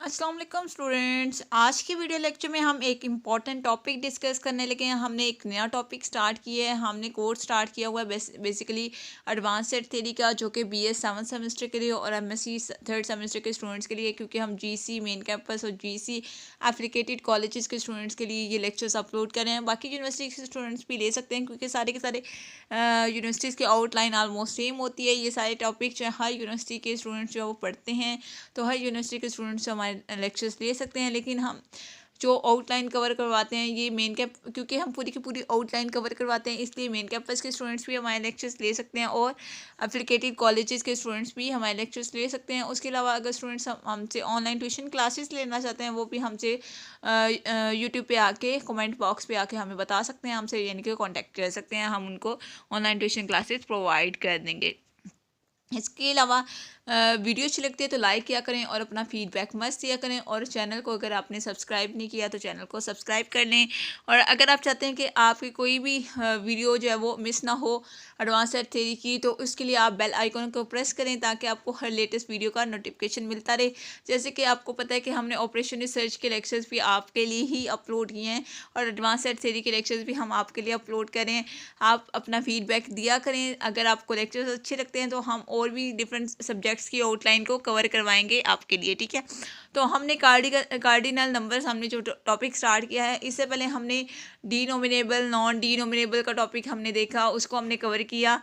अस्सलाम वालेकुम स्टूडेंट्स। आज की वीडियो लेक्चर में हम एक इम्पॉर्टेंट टॉपिक डिस्कस करने लगे हैं। हमने एक नया टॉपिक स्टार्ट किया है। हमने कोर्स स्टार्ट किया हुआ है बेसिकली एडवांस सेट थ्योरी का, जो कि BS 7th सेमेस्टर के लिए और MSc 3rd सेमेस्टर के स्टूडेंट्स के लिए, क्योंकि हम GC मेन कैंपस और GC एप्लीकेटेड कॉलेजेस के स्टूडेंट्स के लिए ये लेक्चर्स अपलोड कर रहे हैं। बाकी यूनिवर्सिटी के स्टूडेंट्स भी ले सकते हैं, क्योंकि सारे के सारे यूनिवर्सिटीज़ की आउटलाइन ऑलमोस्ट सेम होती है। ये सारे टॉपिक जो हर यूनिवर्सिटी के स्टूडेंट्स जो वो पढ़ते हैं, तो हर यूनिवर्सिटी के स्टूडेंट्स हमारे लेक्चर्स ले सकते हैं। लेकिन हम जो आउटलाइन कवर करवाते हैं ये मेन कैंप, क्योंकि हम पूरी की पूरी आउटलाइन कवर करवाते हैं, इसलिए मेन कैंपस के स्टूडेंट्स भी हमारे लेक्चर्स ले सकते हैं और एप्लीकेटेड कॉलेजेस के स्टूडेंट्स भी हमारे लेक्चर्स ले सकते हैं। उसके अलावा अगर स्टूडेंट्स हमसे ऑनलाइन ट्यूशन क्लासेस लेना चाहते हैं, वो भी हमसे यूट्यूब पे आके कमेंट बॉक्स पे आके हमें बता सकते हैं, हमसे यानी कि कॉन्टैक्ट कर सकते हैं। हम उनको ऑनलाइन ट्यूशन क्लासेस प्रोवाइड कर देंगे। इसके अलावा वीडियो अच्छी लगती है तो लाइक किया करें और अपना फीडबैक मस्त दिया करें, और चैनल को अगर आपने सब्सक्राइब नहीं किया तो चैनल को सब्सक्राइब कर लें। और अगर आप चाहते हैं कि आपकी कोई भी वीडियो जो है वो मिस ना हो एडवांस सेट थ्योरी की, तो उसके लिए आप बेल आइकन को प्रेस करें ताकि आपको हर लेटेस्ट वीडियो का नोटिफिकेशन मिलता रहे। जैसे कि आपको पता है कि हमने ऑपरेशन रिसर्च के लेक्चर्स भी आपके लिए ही अपलोड किए हैं और एडवांस सेट थ्योरी के लेक्चर्स भी हम आपके लिए अपलोड करें। आप अपना फीडबैक दिया करें। अगर आपको लेक्चर्स अच्छे लगते हैं तो हम और भी डिफरेंट सब्जेक्ट्स की आउटलाइन को कवर करवाएंगे आपके लिए, ठीक है। तो हमने कार्डिनल नंबर्स हमने जो टॉपिक स्टार्ट किया है, इससे पहले हमने डिनोमिनेबल नॉन डिनोमिनेबल का टॉपिक हमने देखा, उसको हमने कवर किया।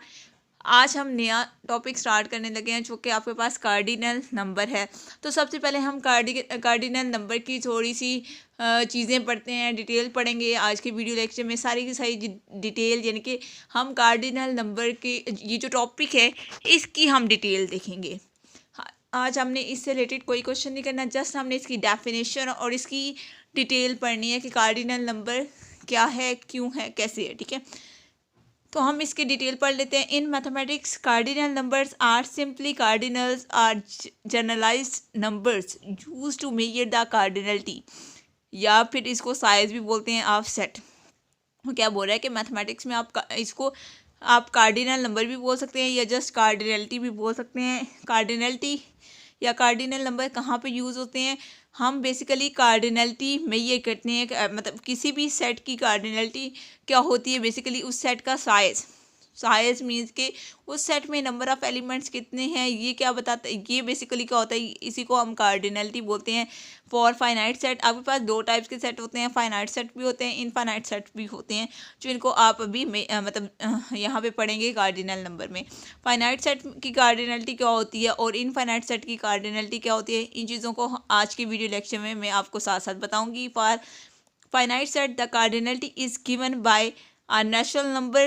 आज हम नया टॉपिक स्टार्ट करने लगे हैं, जो कि आपके पास कार्डिनल नंबर है। तो सबसे पहले हम कार्डिनल नंबर की थोड़ी सी चीज़ें पढ़ते हैं, डिटेल पढ़ेंगे आज के वीडियो लेक्चर में। सारी की सारी डिटेल, यानी कि हम कार्डिनल नंबर की ये जो टॉपिक है इसकी हम डिटेल देखेंगे। आज हमने इससे रिलेटेड कोई क्वेश्चन नहीं करना, जस्ट हमने इसकी डेफिनेशन और इसकी डिटेल पढ़नी है कि कार्डिनल नंबर क्या है, क्यों है, कैसे है, ठीक है। तो हम इसकी डिटेल पढ़ लेते हैं। In mathematics cardinal numbers are simply cardinals are generalised numbers use to measure the cardinality, या फिर इसको साइज भी बोलते हैं ऑफ सेट। वो क्या बोल रहा है कि मैथमेटिक्स में इसको आप कार्डिनल नंबर भी बोल सकते हैं या जस्ट कार्डिनलिटी भी बोल सकते हैं। कार्डिनलिटी या कार्डिनल नंबर कहाँ पे यूज़ होते हैं? हम बेसिकली कार्डिनलिटी में ये करते हैं कि मतलब किसी भी सेट की कार्डिनलिटी क्या होती है, बेसिकली उस सेट का साइज मीन्स के उस सेट में नंबर ऑफ़ एलिमेंट्स कितने हैं, ये क्या बताता है, ये बेसिकली क्या होता है, इसी को हम कार्डिनलिटी बोलते हैं। फॉर फाइनाइट सेट आपके पास दो टाइप्स के सेट होते हैं, फाइनाइट सेट भी होते हैं, इनफाइनाइट सेट भी होते हैं, जो इनको आप अभी यहाँ पे पढ़ेंगे कार्डिनल नंबर में। फाइनाइट सेट की कार्डिनलिटी क्या होती है और इनफाइनाइट सेट की कार्डिनलिटी क्या होती है, इन चीज़ों को आज की वीडियो लेक्चर में मैं आपको साथ साथ बताऊँगी। For finite set the cardinality is given by a natural number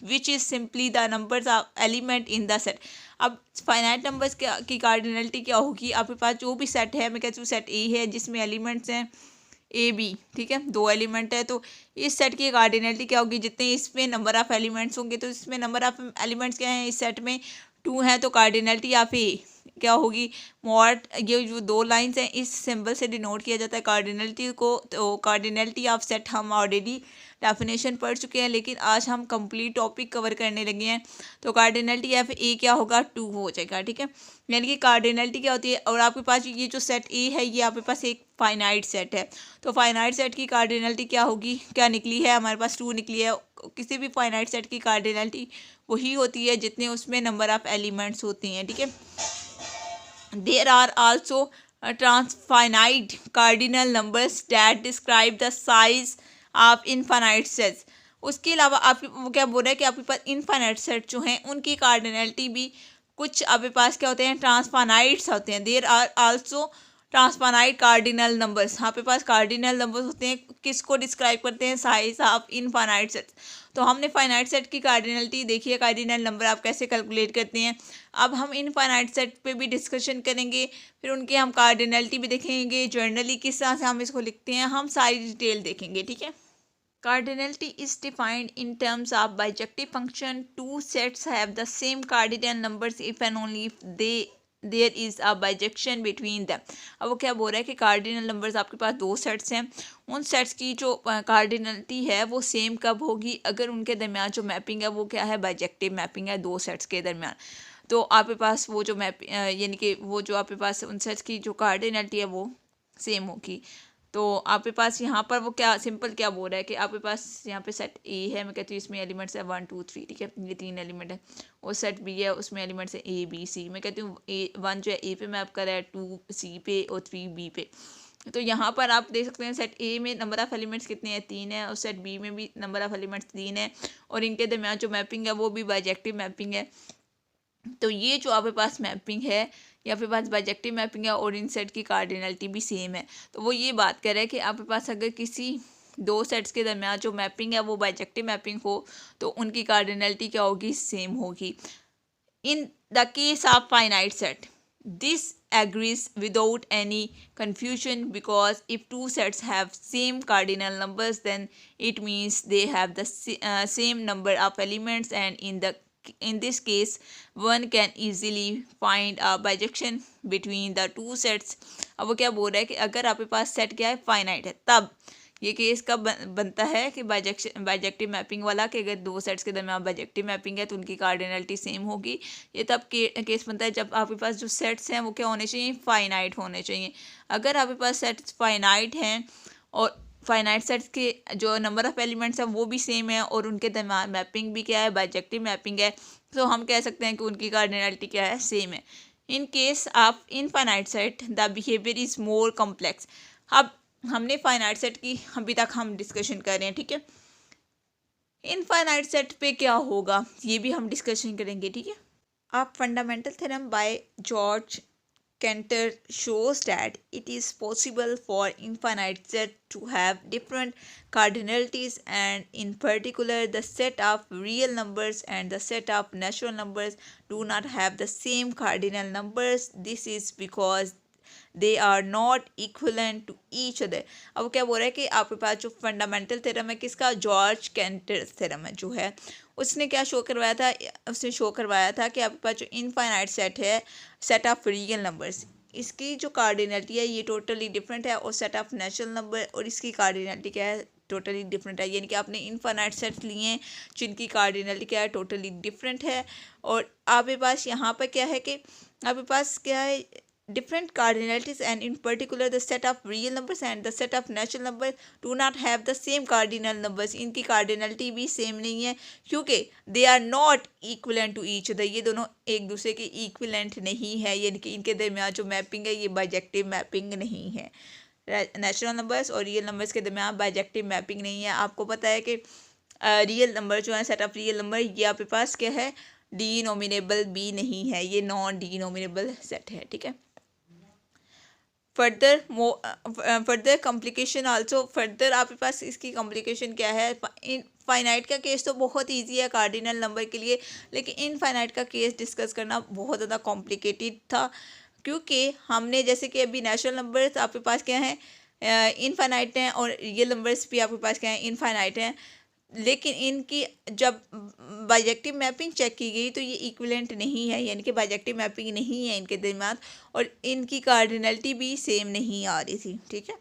which is simply the numbers of element in the set। अब फाइनाइट नंबर्स की कार्डिनलिटी क्या होगी? आपके पास जो भी सेट है, मैं कहती हूँ सेट ए है जिसमें एलिमेंट्स हैं ए बी, ठीक है, दो एलिमेंट है, तो इस सेट की कार्डिनलिटी क्या होगी? जितने इसमें नंबर ऑफ़ एलिमेंट्स होंगे, तो इसमें नंबर ऑफ़ एलिमेंट्स क्या हैं? इस सेट में 2 है, तो कार्डिनलिटी ऑफ ए क्या होगी? मॉड। ये जो दो लाइंस हैं इस सिंबल से डिनोट किया जाता है कार्डिनलिटी को। तो कार्डिनलिटी ऑफ सेट हम ऑलरेडी डेफिनेशन पढ़ चुके हैं, लेकिन आज हम कंप्लीट टॉपिक कवर करने लगे हैं। तो कार्डिनलिटी ऑफ ए क्या होगा? 2 हो जाएगा, ठीक है। यानी कि कार्डिनलिटी क्या होती है? और आपके पास ये जो सेट ए है ये आपके पास एक फाइनाइट सेट है, तो फाइनाइट सेट की कार्डिनलिटी क्या होगी? क्या निकली है हमारे पास? 2 निकली है। किसी भी फाइनाइट सेट की कार्डिनलिटी वही होती है जितने उसमें नंबर ऑफ़ एलिमेंट्स होते हैं, ठीक है। There are also transfinite cardinal numbers that describe the size of infinite sets. उसके अलावा आप वो क्या बोल रहे हैं कि आपके पास इनफाइनाइट सेट जो हैं उनकी कार्डिनलिटी भी कुछ आपके पास क्या होते हैं? ट्रांसफाइनाइट्स होते हैं। There are also transfinite cardinal numbers, आपके पास कार्डिनल नंबर्स होते हैं, किसको डिस्क्राइब करते हैं? Size of infinite sets. तो हमने फाइनाइट सेट की कार्डिनलिटी देखी है, कार्डिनल नंबर आप कैसे कैलकुलेट करते हैं। अब हम इनफाइनाइट सेट पे भी डिस्कशन करेंगे, फिर उनकी हम कार्डिनलिटी भी देखेंगे, जनरली किस तरह से हम इसको लिखते हैं, हम सारी डिटेल देखेंगे, ठीक है। Cardinality is defined in terms of bijective function. Two sets have the same cardinal numbers if and only if there is a bijection between them। अब वो क्या बोल रहा है कि कार्डिनल नंबर्स आपके पास दो सेट्स हैं, उन सेट्स की जो कार्डिनलिटी है वो सेम कब होगी? अगर उनके दरमियान जो मैपिंग है वो क्या है? बाइजेक्टिव मैपिंग है दो सेट्स के दरमियान। तो आपके पास वो जो यानी कि वो जो आपके पास उन सेट्स की जो कार्डिनलिटी है वो सेम होगी। तो आपके पास यहाँ पर वो क्या सिंपल क्या बोल रहा है कि आपके पास यहाँ पे सेट ए है, मैं कहती हूँ इसमें एलिमेंट्स है 1 2 3, ठीक है, ये 3 एलिमेंट है। और सेट बी है, उसमें एलिमेंट्स है ए बी सी, मैं कहती हूँ ए 1 जो है ए पे मैप कर रहा है, 2 सी पे और 3 बी पे। तो यहाँ पर आप देख सकते हैं सेट ए में नंबर ऑफ़ एलिमेंट्स कितने हैं, 3 है, और सेट बी में भी नंबर ऑफ़ एलिमेंट्स 3 है, और इनके दरमियान जो मैपिंग है वो भी बाइजेक्टिव मैपिंग है। तो ये जो आपके पास मैपिंग है, या आपके पास बाइजेक्टिव मैपिंग है, और इन सेट की कार्डिनलिटी भी सेम है। तो वो ये बात कर रहा है कि आपके पास अगर किसी दो सेट्स के दरमियान जो मैपिंग है वो बाइजेक्टिव मैपिंग हो तो उनकी कार्डिनलिटी क्या होगी, सेम होगी। In the case of finite set, this agrees without any confusion, because if two sets have same cardinal numbers, then it means they have the same number of elements, and in this case one can easily find a bijection between the two sets। अब वो क्या बोल रहा है कि अगर आपके पास set क्या है, फाइनाइट है, तब ये केस कब बनता है कि बाइजेक्टिव मैपिंग वाला, कि अगर दो सेट्स के दरमियान बाइजेक्टिव मैपिंग है तो उनकी कार्डिनलिटी सेम होगी। ये तब केस बनता है जब आपके पास जो सेट्स हैं वो क्या होने चाहिए, फाइनाइट होने चाहिए। अगर आपके पास सेट्स फाइनाइट हैं और फाइनाइट सेट्स के जो नंबर ऑफ़ एलिमेंट्स हैं वो भी सेम है और उनके दरमियान मैपिंग भी क्या है, बाइजेक्टिव मैपिंग है, तो हम कह सकते हैं कि उनकी कार्डिनलिटी क्या है, सेम है। In case of infinite set the behaviour is more complex. अब हमने फाइनाइट सेट की अभी तक हम डिस्कशन कर रहे हैं, ठीक है। इनफाइनाइट सेट पे क्या होगा ये भी हम डिस्कशन करेंगे, ठीक है। अब fundamental theorem by George Cantor shows that it is possible for infinite set to have different cardinalities, and in particular the set of real numbers and the set of natural numbers do not have the same cardinal numbers. This is because they are not equivalent to each other। अब वो क्या बोल रहा है कि आपके पास जो फंडामेंटल थ्योरम है किसका, जॉर्ज कैंटर थ्योरम है जो है, उसने क्या शो करवाया था, उसने शो करवाया था कि आपके पास जो इनफाइनाइट सेट है, सेट ऑफ रियल नंबर्स, इसकी जो कार्डिनलिटी है ये टोटली डिफरेंट है, और सेट ऑफ नेचुरल नंबर और इसकी कार्डिनलिटी क्या है, टोटली डिफरेंट है। यानी कि आपने इनफाइनाइट सेट्स लिए हैं जिनकी कार्डिनलिटी क्या है, टोटली डिफरेंट है। और आपके पास यहाँ पर क्या है कि आपके पास क्या है, different cardinalities, and in particular the set of real numbers and the set of natural numbers do not have the same cardinal numbers। इनकी कार्डिनलिटी भी सेम नहीं है क्योंकि they are not equivalent to each other। ये दोनों एक दूसरे के इक्विवेलेंट नहीं है, यानी कि इनके दरमियान जो मैपिंग है ये बाइजेक्टिव मैपिंग नहीं है। नेचुरल नंबर्स और रियल नंबर्स के दरमियान बाइजेक्टिव मैपिंग नहीं है। आपको पता है कि रियल नंबर जो है, सेट ऑफ रियल नंबर, ये आपके पास क्या है, डिनोमिनेबल भी नहीं है, ये नॉन डिनोमिनेबल सेट है, ठीक है। फर्दर कॉम्प्लिकेशन आल्सो, फर्दर आपके पास इसकी कॉम्प्लिकेशन क्या है। फाइनाइट का केस तो बहुत इजी है कार्डिनल नंबर के लिए, लेकिन इनफाइनाइट का केस डिस्कस करना बहुत ज़्यादा कॉम्प्लिकेटेड था, क्योंकि हमने जैसे कि अभी नेचुरल नंबर्स आपके पास क्या हैं, इनफाइनाइट हैं, और रियल नंबर्स भी आपके पास क्या हैं, इनफाइनाइट हैं, लेकिन इनकी जब बाइजेक्टिव मैपिंग चेक की गई तो ये इक्विवेलेंट नहीं है, यानी कि बाइजेक्टिव मैपिंग नहीं है इनके दरमियान, और इनकी कार्डिनलिटी भी सेम नहीं आ रही थी, ठीक है।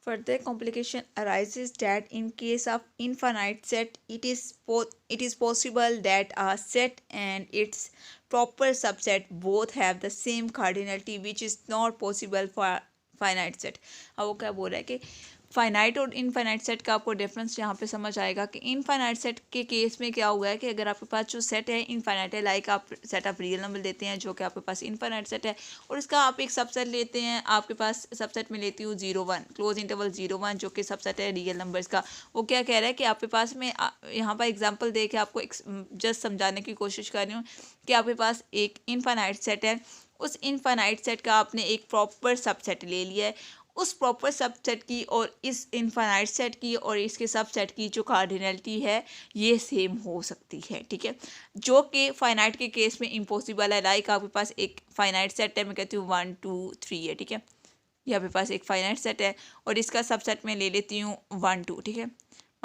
Further complication arises that in case of infinite set, it is possible that a set and its proper subset both have the same cardinality, which is not possible for finite set। अब वो क्या बोल रहा है कि finite और infinite set का आपको डिफरेंस यहाँ पे समझ आएगा कि इनफाइनाइट सेट के केस में क्या हुआ है कि अगर आपके पास जो सेट है इनफाइनाइट है, लाइक आप सेट ऑफ रियल नंबर लेते हैं जो कि आपके पास इनफाइनाइट सेट है, और इसका आप एक सबसेट लेते हैं, आपके पास सबसेट में लेती हूँ 0 1, क्लोज इंटरवल 0 1, जो कि सबसेट है रियल नंबर्स का। वो क्या कह रहा है कि आपके पास में यहाँ पर एग्जाम्पल दे के आपको जस्ट समझाने की कोशिश कर रही हूँ कि आपके पास एक इनफाइनाइट सेट है, उस इनफाइनाइट सेट का आपने एक प्रॉपर सबसेट ले लिया है, उस प्रॉपर सबसेट की और इस इनफाइनाइट सेट की और इसके सबसेट की जो कार्डिनलिटी है ये सेम हो सकती है, ठीक है, जो कि फाइनाइट के केस में इम्पॉसिबल है। लाइक आपके पास एक फाइनाइट सेट है, मैं कहती हूँ 1 2 3 है, ठीक है, ये आपके पास एक फाइनाइट सेट है और इसका सबसेट मैं ले लेती हूँ 1 2, ठीक है,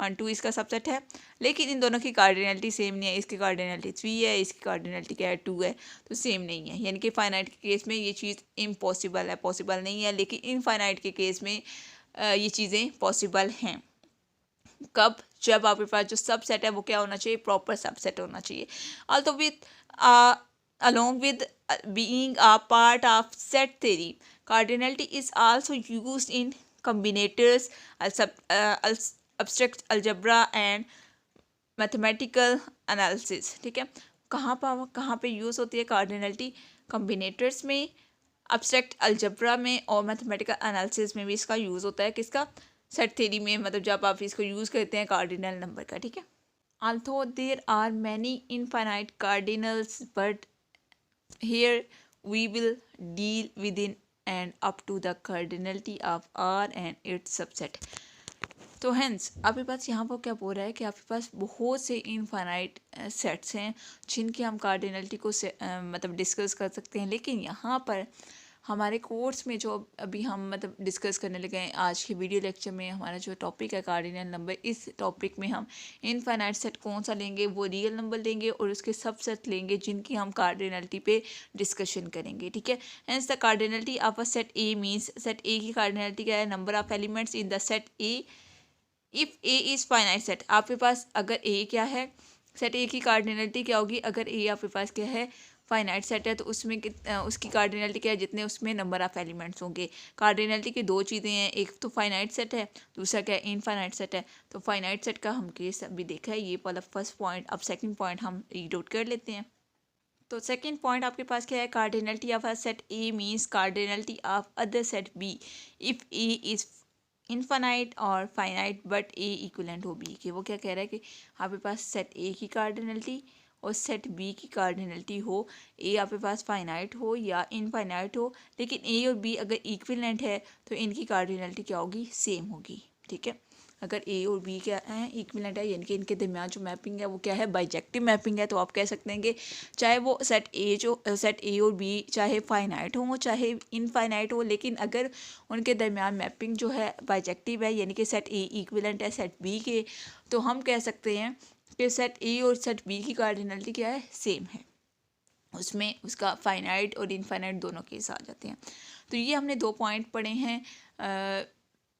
1 2 इसका सबसेट है, लेकिन इन दोनों की कार्डिनलिटी सेम नहीं है, इसकी कार्डिनलिटी 3 है, इसकी कार्डिनलिटी क्या है 2 है, तो सेम नहीं है, यानी कि फाइनाइट के केस में ये चीज़ इम्पॉसिबल है, पॉसिबल नहीं है, लेकिन इनफाइनाइट के केस में ये चीज़ें पॉसिबल हैं। कब, जब आपके पास जो सबसेट है वो क्या होना चाहिए, प्रॉपर सबसेट होना चाहिए। Also with along with being a part of set theory, cardinality is also used in combinatorics, abstract algebra and mathematical analysis. ठीक है, कहाँ पे यूज़ होती है कार्डिनलिटी? कॉम्बिनेटर्स में, abstract अलजेब्रा में और मैथमेटिकल एनालिसिस में भी इसका यूज़ होता है। किसका? सेट थ्योरी में, मतलब जब आप इसको यूज़ करते हैं कार्डिनल नंबर का। ठीक है, although there are many infinite cardinals, but here we will deal within and up to the cardinality of R and its subset। तो हेंस आपके पास यहाँ पर क्या बोल रहा है कि आपके पास बहुत से इनफाइनाइट सेट्स हैं जिनकी हम कार्डिनलिटी को मतलब डिस्कस कर सकते हैं। लेकिन यहाँ पर हमारे कोर्स में जो अभी हम मतलब डिस्कस करने लगे हैं आज के वीडियो लेक्चर में, हमारा जो टॉपिक है कार्डिनल नंबर, इस टॉपिक में हम इनफाइनाइट सेट कौन सा लेंगे? वो रियल नंबर लेंगे और उसके सबसेट लेंगे जिनकी हम कार्डिनलिटी पे डिस्कशन करेंगे। ठीक है, hence the cardinality of a set A means, set ए की कार्डिनलिटी क्या है? Number of elements in the set A if A is finite set. आपके पास अगर ए क्या है, सेट ए की कार्डिनलिटी क्या होगी? अगर ए आपके पास क्या है? फाइनाइट सेट है, तो उसमें उसकी कार्डिनलिटी क्या है? जितने उसमें नंबर ऑफ एलिमेंट्स होंगे। कार्डिनलिटी की दो चीज़ें हैं, एक तो फाइनाइट सेट है, दूसरा क्या है? इनफाइनाइट सेट है। तो फाइनाइट सेट का हम केस अभी देखा है, ये वाला फर्स्ट पॉइंट। अब सेकंड पॉइंट हम रीड आउट कर लेते हैं। तो सेकंड पॉइंट आपके पास क्या है? Cardinality of a set A means cardinality of other set B if A is infinite और फाइनाइट बट ए इक्विवेलेंट हो बी के। वो क्या कह रहा है कि आपके पास सेट ए की कार्डिनलिटी और सेट बी की कार्डिनलिटी हो, ए आपके पास फाइनाइट हो या इनफाइनाइट हो, लेकिन ए और बी अगर इक्विवेलेंट है तो इनकी कार्डिनलिटी क्या होगी? सेम होगी। ठीक है, अगर ए और बी क्या है? इक्विवेलेंट है, यानी कि इनके दरमियान जो मैपिंग है वो क्या है? बाइजेक्टिव मैपिंग है। तो आप कह सकते हैं कि चाहे वो सेट ए और बी चाहे फाइनाइट हो चाहे इनफाइनाइट हो, लेकिन अगर उनके दरमियान मैपिंग जो है बाइजेक्टिव है, यानी कि सेट ए इक्विवेलेंट है सेट बी के, तो हम कह सकते हैं कि सेट ए और सेट बी की कार्डिनलिटी क्या है? सेम है। उसमें उसका फाइनाइट और इनफाइनाइट दोनों केस आ जाते हैं। तो ये हमने दो पॉइंट पढ़े हैं।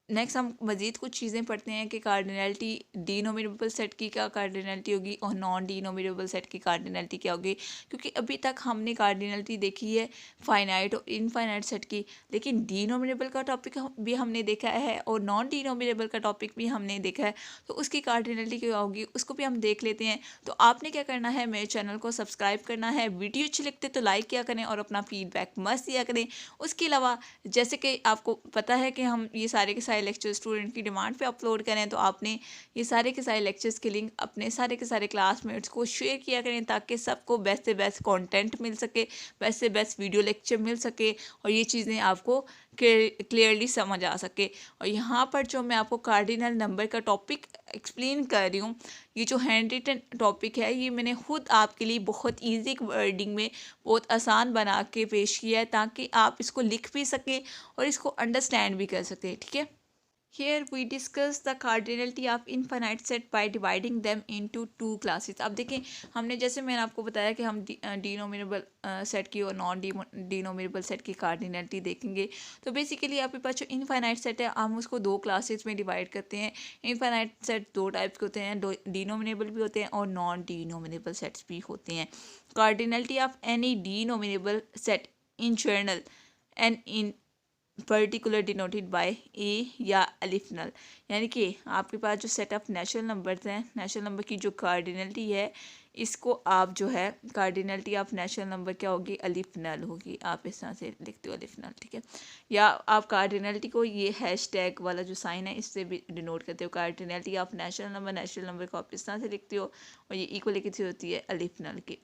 नेक्स्ट हम मज़ीद कुछ चीज़ें पढ़ते हैं कि कार्डिनलिटी डिनोमिनेबल सेट की क्या कार्डिनलिटी होगी और नॉन डिनोमिनेबल सेट की कार्डिनलिटी क्या होगी। क्योंकि अभी तक हमने कार्डिनलिटी देखी है फाइनाइट और इनफाइनाइट सेट की, लेकिन डिनोमिनेबल का टॉपिक भी हमने देखा है और नॉन डिनोमिनेबल का टॉपिक भी हमने देखा है। तो उसकी कार्डिनलिटी क्या होगी उसको भी हम देख लेते हैं। तो आपने क्या करना है? मेरे चैनल को सब्सक्राइब करना है, वीडियो अच्छी लगती है तो लाइक किया करें और अपना फीडबैक मस्त दिया करें। उसके अलावा जैसे कि आपको पता है कि हम ये सारे के सारे लेक्चर स्टूडेंट की डिमांड पे अपलोड करें, तो आपने ये सारे के सारे लेक्चर्स के लिंक अपने सारे के सारे क्लासमेट्स को शेयर किया करें ताकि सबको बेस्ट से बेस्ट कंटेंट मिल सके, बेस्ट से बेस्ट वीडियो लेक्चर मिल सके और ये चीज़ें आपको क्लियरली समझ आ सके। और यहाँ पर जो मैं आपको कार्डिनल नंबर का टॉपिक एक्सप्लेन कर रही हूँ, ये जो हैंड रिटन टॉपिक है, ये मैंने खुद आपके लिए बहुत ईजी वर्डिंग में बहुत आसान बना के पेश किया है ताकि आप इसको लिख भी सकें और इसको अंडरस्टैंड भी कर सकें। ठीक है, Here we discuss the cardinality of infinite set by dividing them into two classes। अब देखें, हमने जैसे मैंने आपको बताया कि हम डिनोमिनेबल सेट की और नॉन डिनोमिनेबल सेट की कार्डिनलिटी देखेंगे। तो बेसिकली आपके पास जो इनफाइनाइट सेट है हम उसको दो क्लासेस में डिवाइड करते हैं। इनफाइनाइट सेट दो टाइप के होते हैं, डिनोमिनेबल भी होते हैं और नॉन डिनोमिनेबल सेट्स भी होते हैं। Cardinality of any denumerable set in general and in particular denoted by A या अलिफ नल, यानी कि आपके पास जो सेट ऑफ नेचुरल नंबर्स हैं, नेचुरल नंबर की जो कार्डिनलिटी है, इसको आप जो है कार्डिनलिटी ऑफ नेचुरल नंबर क्या होगी? अलिफ नल होगी। आप इस तरह से लिखते हो अलिफ नल। ठीक है, या आप कार्डिनलिटी को ये हैशटैग वाला जो साइन है इससे भी डिनोट करते हो। कार्डिनलिटी ऑफ नेचुरल नंबर को आप इस तरह से लिखते हो और ये इक्वल कितनी होती है? अलिफ नल की।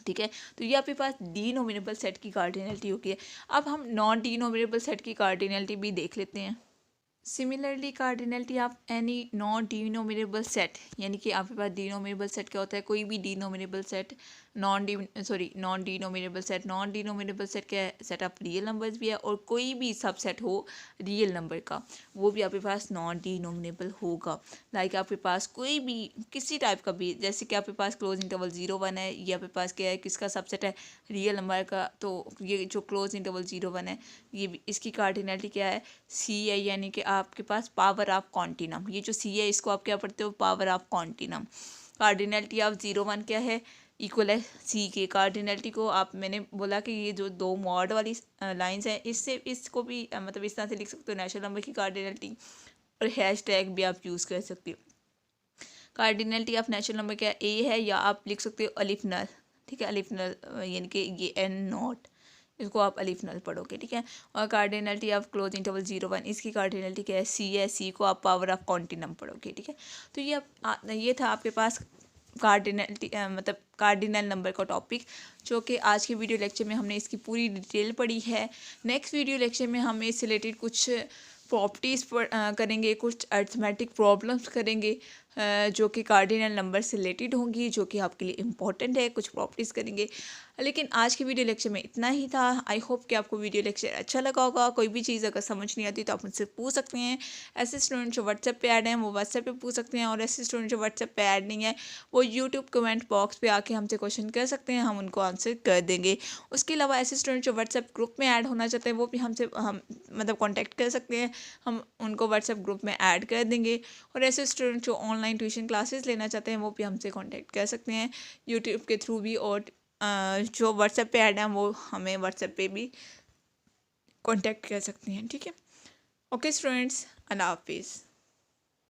ठीक है, तो ये आपके पास डिनोमिनेबल सेट की कार्डिनलिटी होगी। अब हम नॉन डिनोमिनेबल सेट की कार्डिनलिटी भी देख लेते हैं। Similarly cardinality of any non denumerable set, यानी कि आपके पास डिनोमिनेबल सेट क्या होता है? कोई भी डिनोमिनेबल सेट नॉन डिनोमिनेबल सेट क्या है? सेट ऑफ रियल नंबर्स भी है और कोई भी सबसेट हो रियल नंबर का वो भी आपके पास नॉन डिनोमिनेबल होगा। लाइक आपके पास कोई भी किसी टाइप का भी, जैसे कि आपके पास क्लोज इंटरवल 0 1 है, ये आपके पास क्या है? किसका सबसेट है? रियल नंबर का। तो ये जो क्लोज इंटरवल 0 1 है, ये भी इसकी कार्डिनलिटी क्या है? सी है, यानी कि आपके पास पावर ऑफ कॉन्टिनम। ये जो सी है इसको आप क्या पढ़ते हो? Power of continuum. Cardinality of 0 1 क्या है? इक्वल है सी के। कार्डिनलिटी को आप मैंने बोला कि ये जो दो मॉड वाली लाइंस हैं इससे इसको भी मतलब इस तरह से लिख सकते हो नेचुरल नंबर की कार्डिनलिटी, और हैश टैग भी आप यूज़ कर सकते हो। कार्डिनलिटी ऑफ नेचुरल नंबर क्या ए है, या आप लिख सकते हो अलिफ नल, ठीक है, अलिफ नल यानी कि ये एन नॉट, इसको आप अलिफ नल पढ़ोगे, ठीक है। और कार्डिनलिटी ऑफ क्लोज इंटरवल 0 1, इसकी कार्डिनलिटी क्या है, सी है, सी को आप पावर ऑफ कॉन्टिनम पढ़ोगे, ठीक है। तो ये था आपके पास कार्डिनलिटी मतलब कार्डिनल नंबर का टॉपिक, जो कि आज के वीडियो लेक्चर में हमने इसकी पूरी डिटेल पढ़ी है। नेक्स्ट वीडियो लेक्चर में हम इससे रिलेटेड कुछ प्रॉपर्टीज़ करेंगे, कुछ अर्थमेटिक प्रॉब्लम्स करेंगे जो कि कार्डिनल नंबर से रिलेटेड होंगी, जो कि आपके लिए इम्पॉर्टेंट है, कुछ प्रॉपर्टीज़ करेंगे। लेकिन आज के वीडियो लेक्चर में इतना ही था। आई होप कि आपको वीडियो लेक्चर अच्छा लगा होगा। कोई भी चीज़ अगर समझ नहीं आती तो आप मुझसे पूछ सकते हैं। ऐसे स्टूडेंट जो व्हाट्सएप पे ऐड हैं वो व्हाट्सएप पे पूछ सकते हैं, और ऐसे स्टूडेंट जो व्हाट्सएप पे ऐड नहीं है वो यूट्यूब कमेंट बॉक्स पे आके हमसे क्वेश्चन कर सकते हैं, हम उनको आंसर कर देंगे। उसके अलावा ऐसे स्टूडेंट जो व्हाट्सएप ग्रुप में ऐड होना चाहते हैं वो भी हमसे हम मतलब कॉन्टैक्ट कर सकते हैं, हम उनको व्हाट्सएप ग्रुप में ऐड कर देंगे। और ऐसे स्टूडेंट जो ऑनलाइन ट्यूशन क्लासेस लेना चाहते हैं वो भी हमसे कांटेक्ट कर सकते हैं यूट्यूब के थ्रू भी, और जो व्हाट्सएप पे ऐड हैं वो हमें व्हाट्सएप पे भी कांटेक्ट कर सकते हैं, ठीक है। ओके स्टूडेंट्स, अल्लाह हाफिज़।